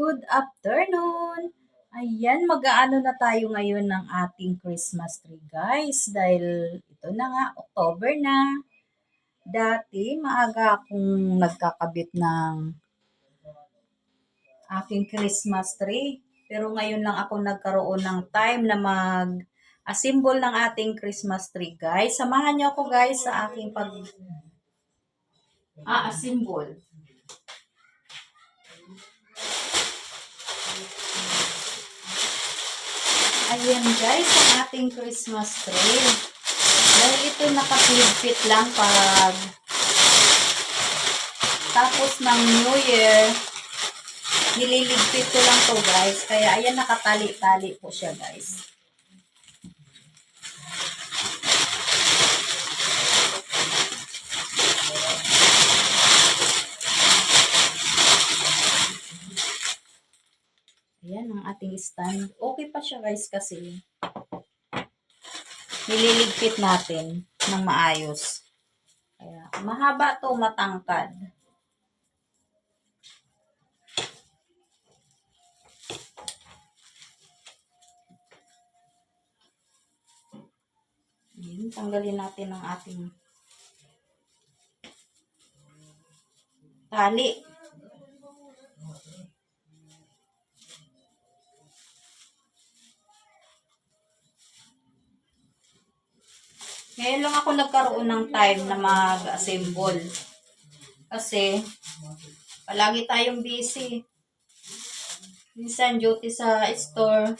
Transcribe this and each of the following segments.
Good afternoon! Ayan, mag-aano na tayo ngayon ng ating Christmas tree, guys. Dahil ito na nga, October na. Dati, maaga akong nagkakabit ng aking Christmas tree. Pero ngayon lang ako nagkaroon ng time na assemble ng ating Christmas tree, guys. Samahan niyo ako, guys, sa aking assemble. Ayan, guys, ang ating Christmas tree. Dahil ito nakapilipit lang pag tapos ng New Year, nililigpit ko lang to, guys. Kaya ayan, nakatali-tali po siya, guys. Ayan ang ating stand. Okay pa siya, guys, kasi nililigpit natin ng maayos. Kaya mahaba to, matangkad. Ayan, tanggalin natin ang ating tali. Ngayon lang ako nagkaroon ng time na mag-assemble. Kasi, palagi tayong busy. Minsan duty sa store.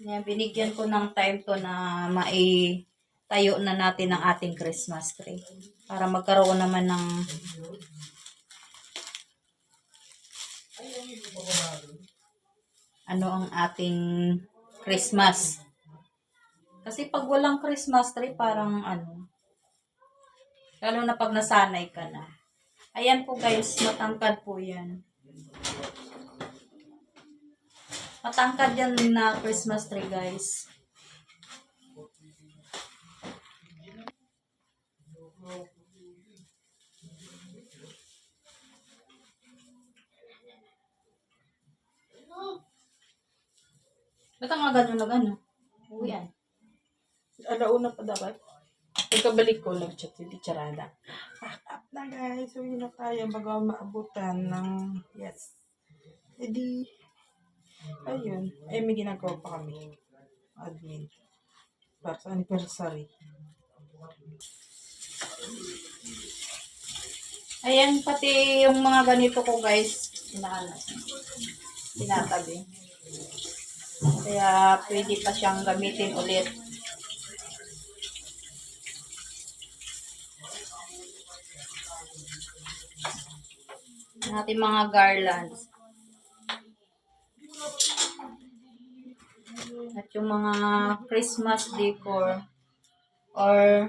Yan, binigyan ko ng time to na tayo na natin ang ating Christmas tree. Para magkaroon naman ng ang ating Christmas. Kasi pag walang Christmas tree, parang lalo na pag nasanay ka na. Ayan po, guys, matangkad po yan. Matangkad yan na Christmas tree, guys. Ba't ang agad yung nagano? Uwian. Alauna pa dapat. Pagkabalik ko, nag-chat si Ticharada. Pack up na, guys. Uwi na tayo bago maabutan ng yes. Edi, ayun. Ay, may ginagawa pa kami. Admin. Para sa anniversary. Ayan, pati yung mga ganito ko, guys, tinatabi. Kaya pwede pa siyang gamitin ulit. Ating mga garlands. At yung mga Christmas decor or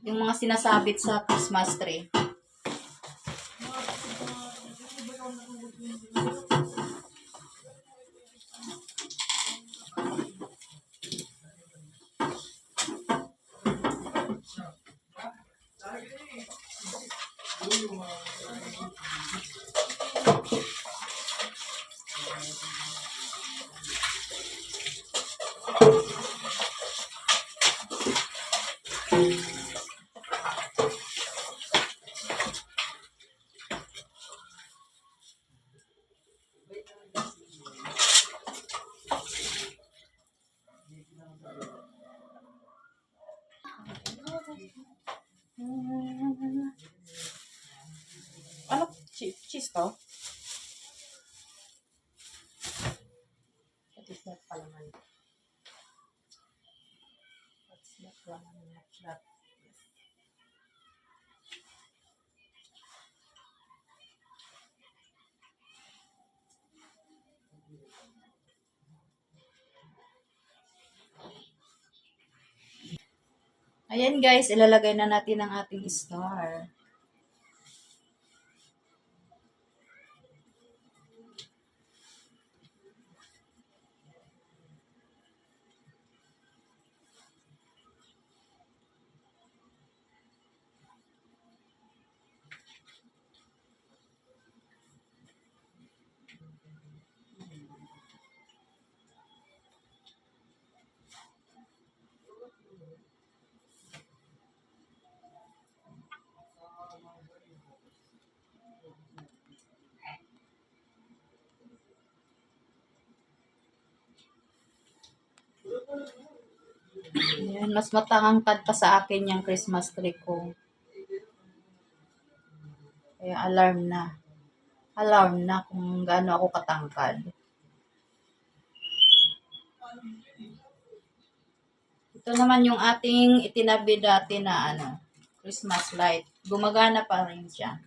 yung mga sinasabit sa Christmas tree. Ano? Cheese to? That is not palaman. That's not palaman. That. Ayan, guys, ilalagay na natin ang ating star. Ayan, mas matangangkad pa sa akin yung Christmas tree ko. Kaya alarm na. Alarm na kung gaano ako katangkad. Ito naman yung ating itinabi dati na Christmas light. Gumagana pa rin siya.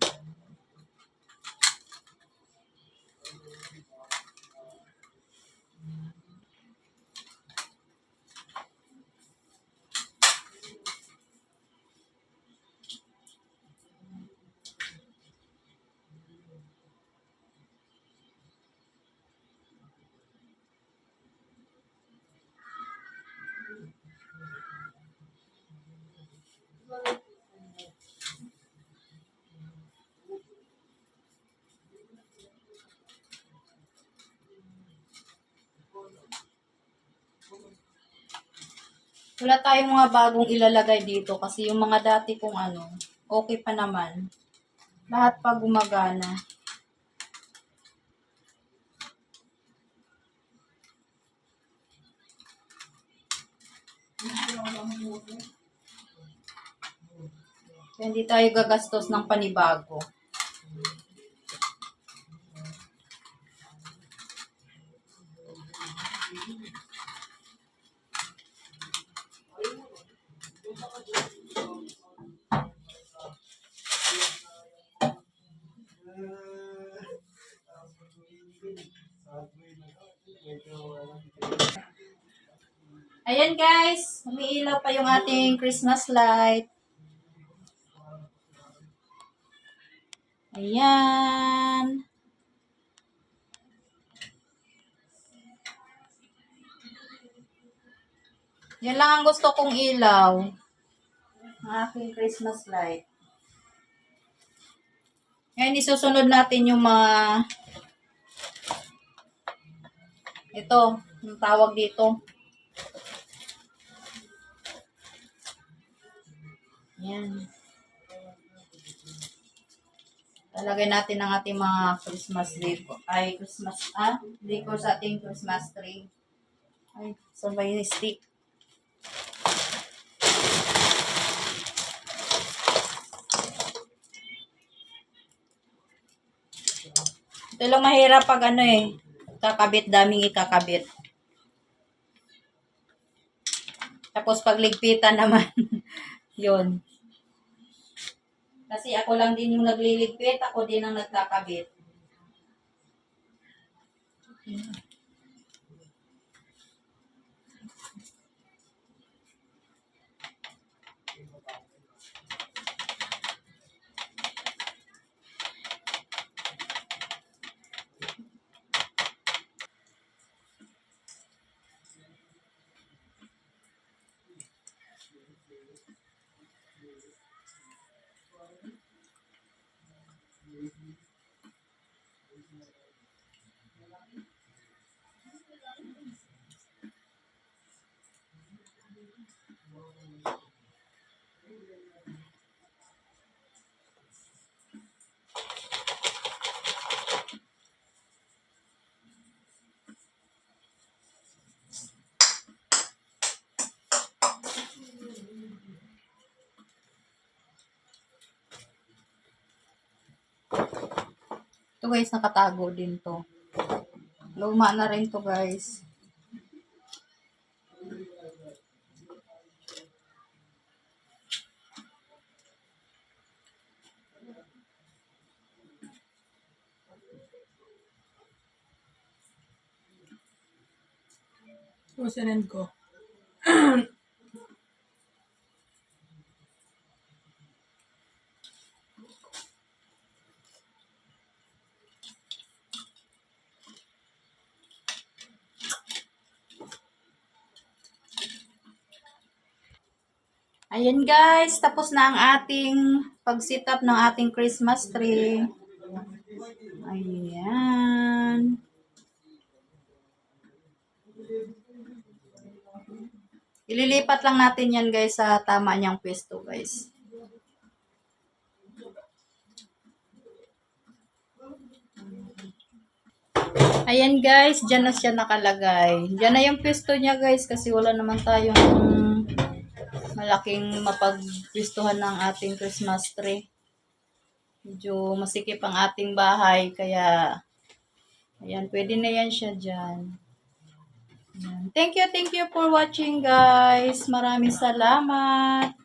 Wala tayong mga bagong ilalagay dito kasi yung mga dati kong okay pa naman. Lahat pa gumagana. Kaya hindi tayo gagastos ng panibago. Ayan guys, umiilaw pa yung ating Christmas light. Ayan. Yan lang ang gusto kong ilaw. Ang aking Christmas light. Ngayon, isusunod natin yung mga ito, yung tawag dito. Yan. Talagay natin ang ating mga Christmas decor. Decor sa ating Christmas tree. Ay, sabay ni stick. Ito lang mahirap pag kakabit, daming ikakabit. Tapos pagligpitan naman, yun. Kasi ako lang din yung nagliligpit, ako din ang nagkakabit. Ito guys, nakatago din to. Luma na rin to guys. Susunod ko. Ayan guys, tapos na ang ating pag-set up ng ating Christmas tree. Ayan. Ililipat lang natin yan guys sa tama niyang pwesto guys. Ayan guys, dyan na siya nakalagay. Dyan na yung pwesto niya guys kasi wala naman tayong malaking mapagpwestuhan ng ating Christmas tree. Medyo masikip ang ating bahay kaya ayan, pwede na yan siya dyan. Ayan. Thank you for watching guys. Maraming salamat.